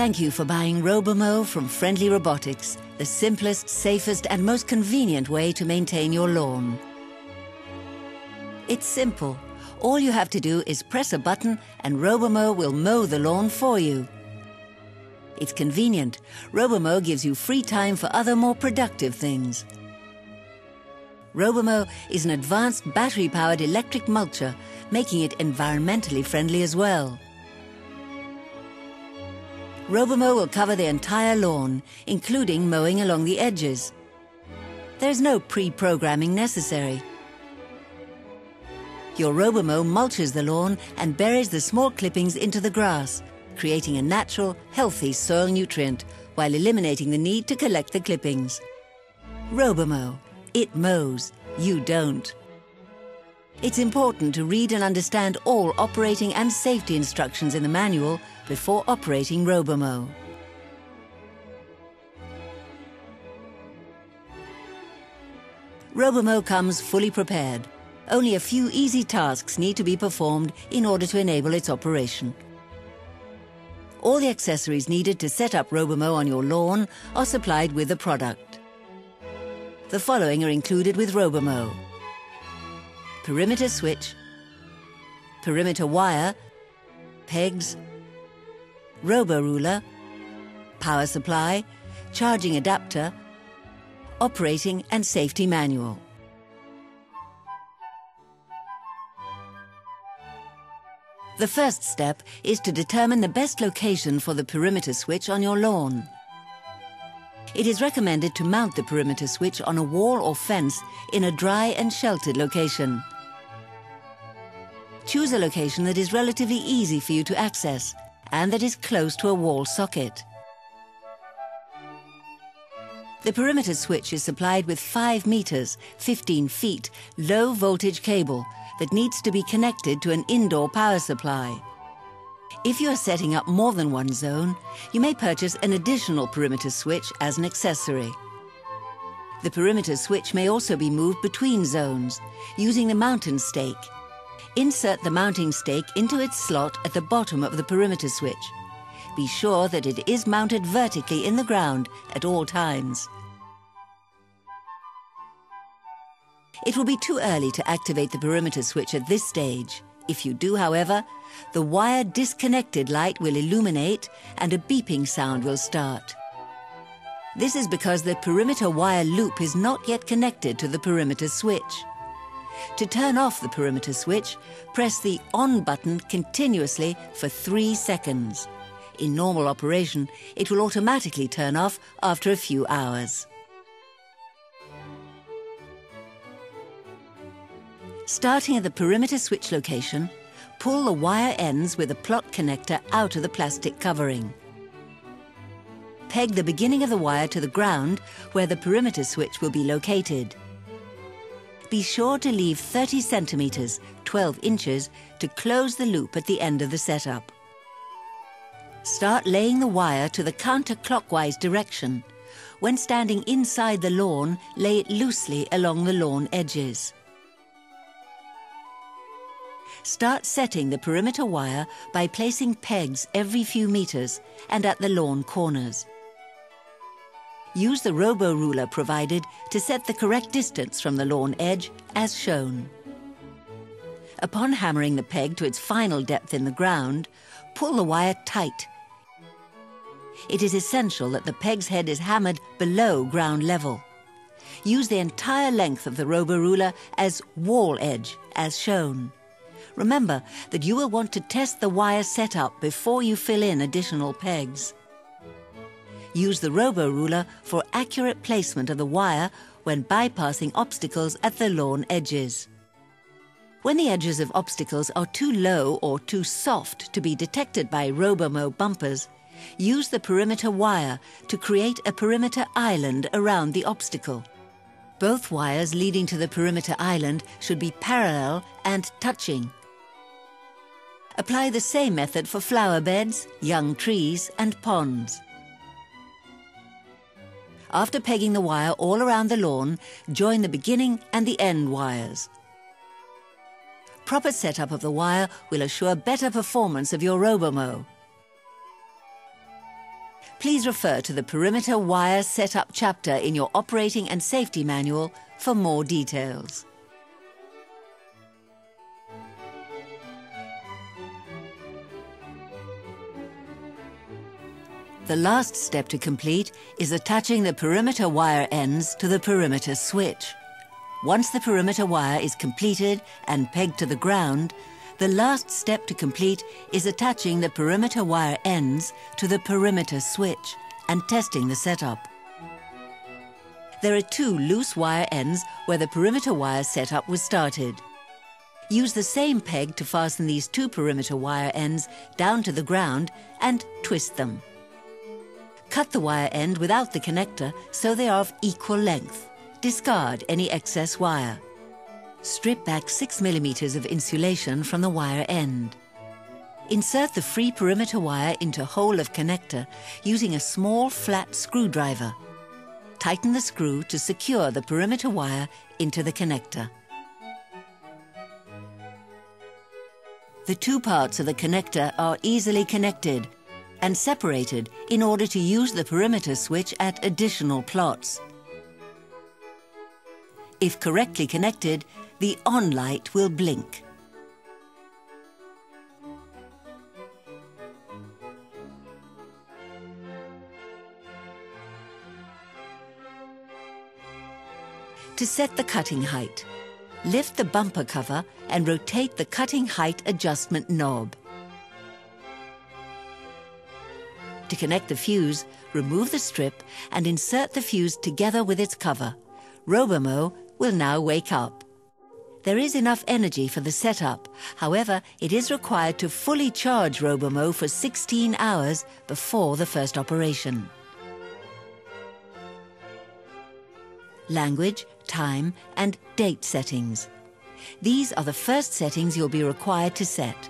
Thank you for buying Robomow from Friendly Robotics, the simplest, safest and most convenient way to maintain your lawn. It's simple. All you have to do is press a button and Robomow will mow the lawn for you. It's convenient. Robomow gives you free time for other more productive things. Robomow is an advanced battery-powered electric mulcher, making it environmentally friendly as well. Robomow will cover the entire lawn, including mowing along the edges. There's no pre-programming necessary. Your Robomow mulches the lawn and buries the small clippings into the grass, creating a natural, healthy soil nutrient while eliminating the need to collect the clippings. Robomow. It mows. You don't. It's important to read and understand all operating and safety instructions in the manual before operating Robomow. Robomow comes fully prepared. Only a few easy tasks need to be performed in order to enable its operation. All the accessories needed to set up Robomow on your lawn are supplied with the product. The following are included with Robomow: perimeter switch, perimeter wire, pegs, robo-ruler, power supply, charging adapter, operating and safety manual. The first step is to determine the best location for the perimeter switch on your lawn. It is recommended to mount the perimeter switch on a wall or fence in a dry and sheltered location. Choose a location that is relatively easy for you to access and that is close to a wall socket. The perimeter switch is supplied with 5 meters, 15 feet, low voltage cable that needs to be connected to an indoor power supply. If you are setting up more than one zone, you may purchase an additional perimeter switch as an accessory. The perimeter switch may also be moved between zones using the mounting stake. Insert the mounting stake into its slot at the bottom of the perimeter switch. Be sure that it is mounted vertically in the ground at all times. It will be too early to activate the perimeter switch at this stage. If you do, however, the wire disconnected light will illuminate and a beeping sound will start. This is because the perimeter wire loop is not yet connected to the perimeter switch. To turn off the perimeter switch, press the on button continuously for 3 seconds. In normal operation, it will automatically turn off after a few hours. Starting at the perimeter switch location, pull the wire ends with a plot connector out of the plastic covering. Peg the beginning of the wire to the ground where the perimeter switch will be located. Be sure to leave 30 centimeters, 12 inches, to close the loop at the end of the setup. Start laying the wire to the counterclockwise direction. When standing inside the lawn, lay it loosely along the lawn edges. Start setting the perimeter wire by placing pegs every few meters and at the lawn corners. Use the robo-ruler provided to set the correct distance from the lawn edge as shown. Upon hammering the peg to its final depth in the ground, pull the wire tight. It is essential that the peg's head is hammered below ground level. Use the entire length of the robo-ruler as wall edge as shown. Remember that you will want to test the wire setup before you fill in additional pegs. Use the robo-ruler for accurate placement of the wire when bypassing obstacles at the lawn edges. When the edges of obstacles are too low or too soft to be detected by Robomow bumpers, use the perimeter wire to create a perimeter island around the obstacle. Both wires leading to the perimeter island should be parallel and touching. Apply the same method for flower beds, young trees and ponds. After pegging the wire all around the lawn, join the beginning and the end wires. Proper setup of the wire will assure better performance of your Robomow. please refer to the perimeter wire setup chapter in your operating and safety manual for more details. The last step to complete is attaching the perimeter wire ends to the perimeter switch. Once the perimeter wire is completed and pegged to the ground, the last step to complete is attaching the perimeter wire ends to the perimeter switch and testing the setup. There are 2 loose wire ends where the perimeter wire setup was started. Use the same peg to fasten these 2 perimeter wire ends down to the ground and twist them. Cut the wire end without the connector so they are of equal length. Discard any excess wire. Strip back 6 mm of insulation from the wire end. Insert the free perimeter wire into hole of connector using a small flat screwdriver. Tighten the screw to secure the perimeter wire into the connector. The 2 parts of the connector are easily connected and separated in order to use the perimeter switch at additional plots. If correctly connected, the on light will blink. To set the cutting height, lift the bumper cover and rotate the cutting height adjustment knob. To connect the fuse, remove the strip and insert the fuse together with its cover. Robomow will now wake up. There is enough energy for the setup. However, it is required to fully charge Robomow for 16 hours before the first operation. Language, time, and date settings. These are the first settings you'll be required to set.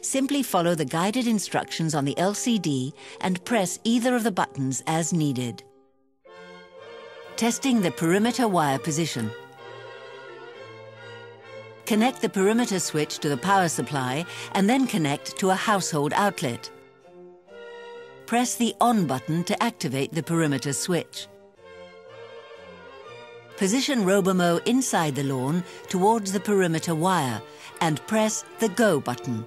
Simply follow the guided instructions on the LCD and press either of the buttons as needed. Testing the perimeter wire position. Connect the perimeter switch to the power supply and then connect to a household outlet. Press the on button to activate the perimeter switch. Position Robomow inside the lawn towards the perimeter wire and press the go button.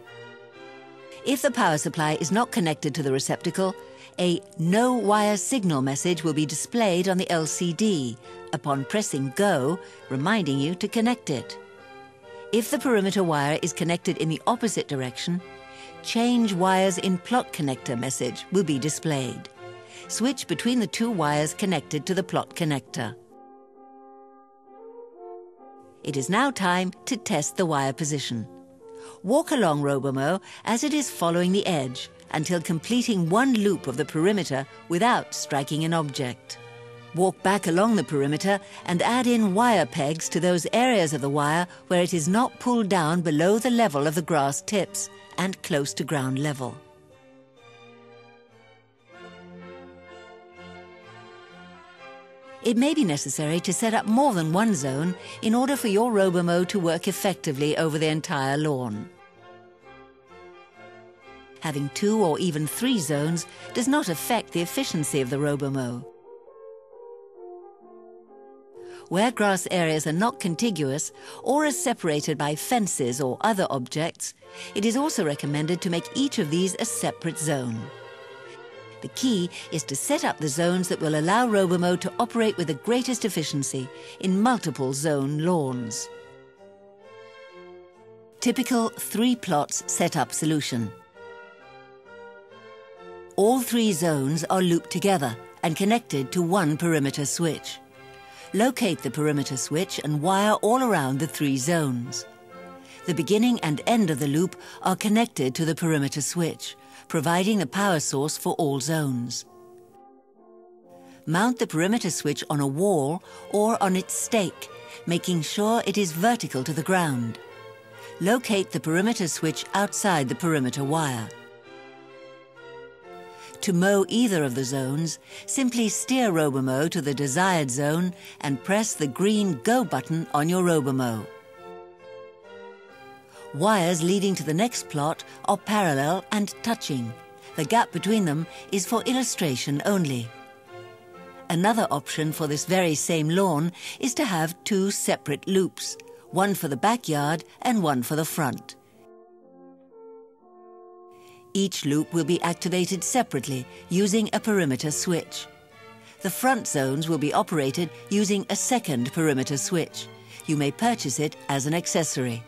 If the power supply is not connected to the receptacle, a no wire signal message will be displayed on the LCD upon pressing go, reminding you to connect it. If the perimeter wire is connected in the opposite direction, change wires in plot connector message will be displayed. Switch between the 2 wires connected to the plot connector. It is now time to test the wire position. Walk along Robomow as it is following the edge until completing 1 loop of the perimeter without striking an object. Walk back along the perimeter and add in wire pegs to those areas of the wire where it is not pulled down below the level of the grass tips and close to ground level. It may be necessary to set up more than 1 zone in order for your Robomow to work effectively over the entire lawn. Having 2 or even 3 zones does not affect the efficiency of the Robomow. Where grass areas are not contiguous or are separated by fences or other objects, it is also recommended to make each of these a separate zone. The key is to set up the zones that will allow Robomow to operate with the greatest efficiency in multiple zone lawns. Typical 3 plots setup solution. All 3 zones are looped together and connected to 1 perimeter switch. Locate the perimeter switch and wire all around the 3 zones. The beginning and end of the loop are connected to the perimeter switch, providing the power source for all zones. Mount the perimeter switch on a wall or on its stake, making sure it is vertical to the ground. Locate the perimeter switch outside the perimeter wire. To mow either of the zones, simply steer Robomow to the desired zone and press the green Go button on your Robomow. Wires leading to the next plot are parallel and touching. The gap between them is for illustration only. Another option for this very same lawn is to have two separate loops, one for the backyard and one for the front. Each loop will be activated separately using a perimeter switch. The front zones will be operated using a second perimeter switch. You may purchase it as an accessory.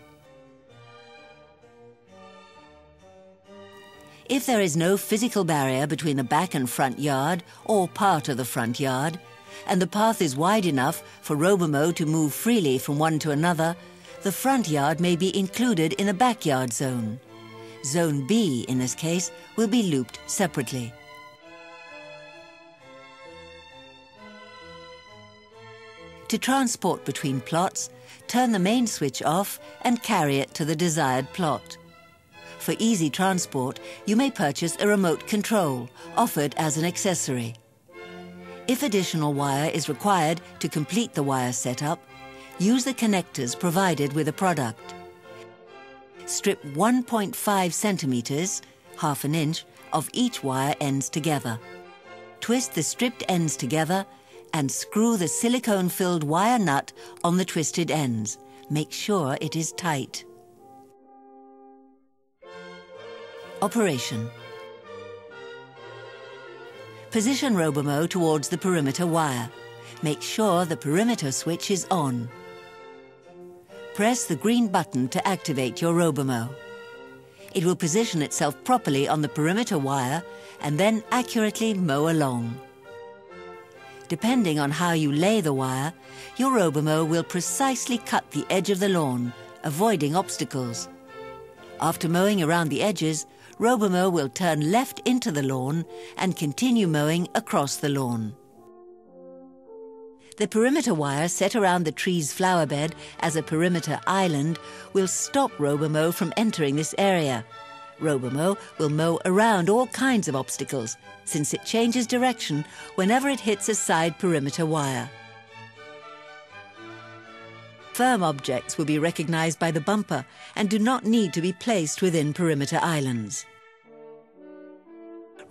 If there is no physical barrier between the back and front yard or part of the front yard, and the path is wide enough for Robomow to move freely from one to another, the front yard may be included in a backyard zone. Zone B, in this case, will be looped separately. To transport between plots, turn the main switch off and carry it to the desired plot. For easy transport, you may purchase a remote control, offered as an accessory. If additional wire is required to complete the wire setup, use the connectors provided with the product. Strip 1.5 centimeters, half an inch, of each wire ends together. Twist the stripped ends together and screw the silicone-filled wire nut on the twisted ends. Make sure it is tight. Operation. Position Robomow towards the perimeter wire. Make sure the perimeter switch is on. Press the green button to activate your Robomow. It will position itself properly on the perimeter wire and then accurately mow along. Depending on how you lay the wire, your Robomow will precisely cut the edge of the lawn, avoiding obstacles. After mowing around the edges, Robomow will turn left into the lawn and continue mowing across the lawn. The perimeter wire set around the tree's flower bed as a perimeter island will stop Robomow from entering this area. Robomow will mow around all kinds of obstacles, since it changes direction whenever it hits a side perimeter wire. Firm objects will be recognized by the bumper and do not need to be placed within perimeter islands.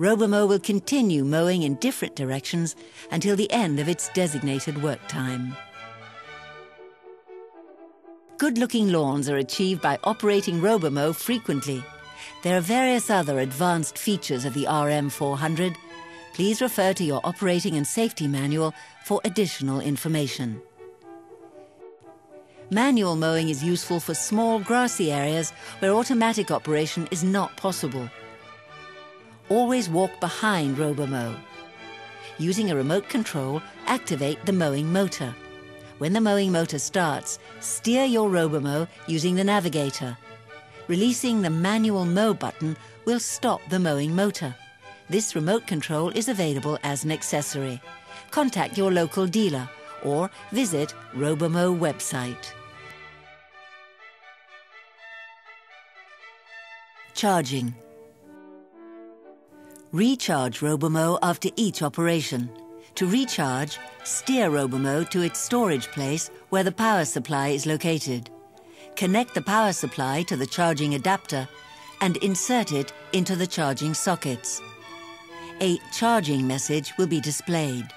Robomow will continue mowing in different directions until the end of its designated work time. Good-looking lawns are achieved by operating Robomow frequently. There are various other advanced features of the RM400. Please refer to your operating and safety manual for additional information. Manual mowing is useful for small grassy areas where automatic operation is not possible. Always walk behind Robomow. Using a remote control, activate the mowing motor. When the mowing motor starts, steer your Robomow using the navigator. Releasing the manual mow button will stop the mowing motor. This remote control is available as an accessory. Contact your local dealer or visit Robomow website. Charging. Recharge Robomow after each operation. To recharge, steer Robomow to its storage place where the power supply is located. Connect the power supply to the charging adapter and insert it into the charging sockets. A charging message will be displayed.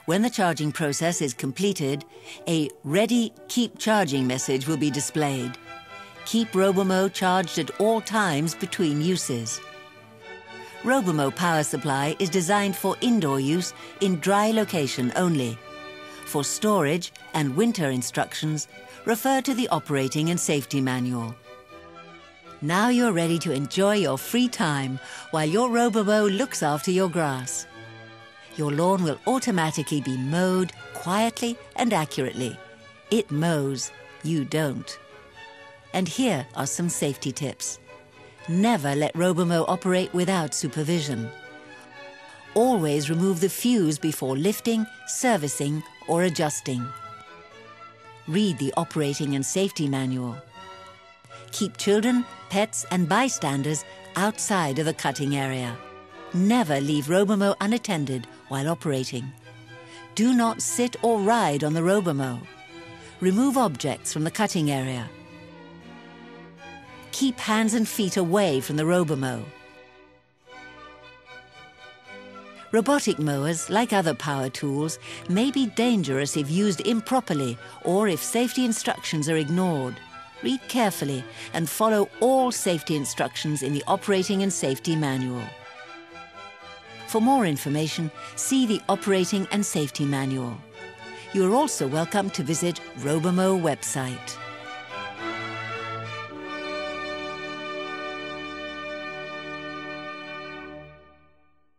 When the charging process is completed, a Ready, Keep Charging message will be displayed. Keep Robomow charged at all times between uses. Robomow power supply is designed for indoor use in dry location only. For storage and winter instructions, refer to the operating and safety manual. Now you're ready to enjoy your free time while your Robomow looks after your grass. Your lawn will automatically be mowed quietly and accurately. It mows, you don't. And here are some safety tips. Never let Robomow operate without supervision. Always remove the fuse before lifting, servicing, or adjusting. Read the operating and safety manual. Keep children, pets, and bystanders outside of the cutting area. Never leave Robomow unattended while operating. Do not sit or ride on the Robomow. Remove objects from the cutting area. keep hands and feet away from the Robomow. Robotic mowers, like other power tools, may be dangerous if used improperly or if safety instructions are ignored. Read carefully and follow all safety instructions in the Operating and Safety Manual. For more information, see the Operating and Safety Manual. You are also welcome to visit Robomow website.